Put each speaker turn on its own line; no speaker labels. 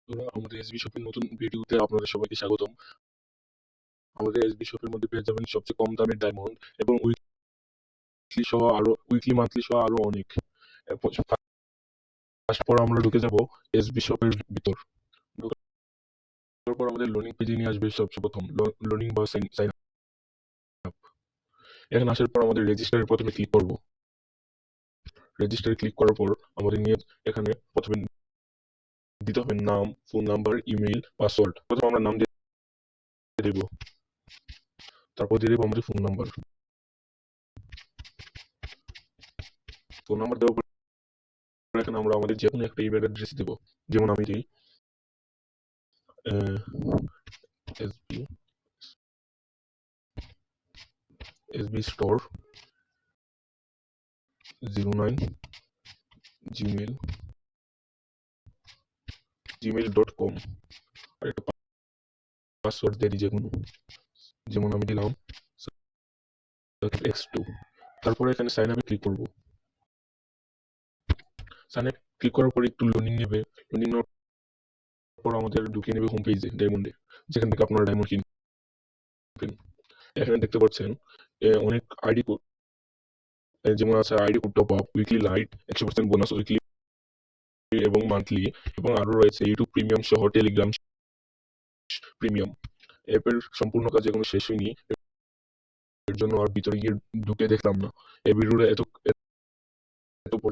বন্ধুরা, আমাদের এসবি শপের নতুন ভিডিওতে আপনাদের সবাইকে স্বাগতম। আমাদের এসবি শপের মধ্যে পেয়ে যাবেন সবচেয়ে কম দামের ডায়মন্ড এবং উইকলি মান্থলি সহ আরো অনেক। ফার্স্ট পর আমরা ঢুকে যাব এসবি শপের ভিতর। ঢোকার পর আমাদের লোডিং পেজে নিয়ে আসবে সবচেয়ে প্রথম লোডিং বা সাইন আপ। এখানে আসার পর আমাদের রেজিস্টারের প্রথমে ক্লিক করব। রেজিস্টারে ক্লিক করার পর আমাদের নিয়ে এখানে প্রথমে দিতে হবে নাম, ফোন নাম্বার, ইমেইল, পাসওয়ার্ড। প্রথমে আমরা নাম দিয়ে দেব, তারপর দিয়ে দেবো আমাদের ফোন নাম্বার। ফোন নাম্বার দেওয়ার পর এখানে আমরা আমাদের যে কোনো একটা ইমেল অ্যাড্রেস দেবো। যেমন আমি দিই এসবি এসবি স্টোর 09 gmail.com আর একটা পাসওয়ার্ড দিয়ে দিই যেমন আমি দিলাম x2। তারপরে এখানে সাইন আপে ক্লিক করব। সাইন আপ ক্লিক করার পর একটু লোডিং নেবে। লোডিং নেওয়ার পর আমাদের ঢুকিয়ে নেবে হোম পেজে, ডায়মন্ডে, যেখান থেকে আপনারা ডায়মন্ড কিনবেন। এখানে দেখতে পাচ্ছেন অনেক আইডি কোড, যেমন আছে ID code top up, weekly light, 100% bonus weekly এবং মান্থলি, এবং আরো রয়েছে ইউটিউব প্রিমিয়াম সহ টেলিগ্রাম প্রিমিয়াম। অ্যাপের সম্পূর্ণ কাজ এখনো শেষ হয়নি, এর জন্য আর ভিতরে গিয়ে ঢুকে দেখলাম না। এই ভিডিওটা এত পর্যন্ত।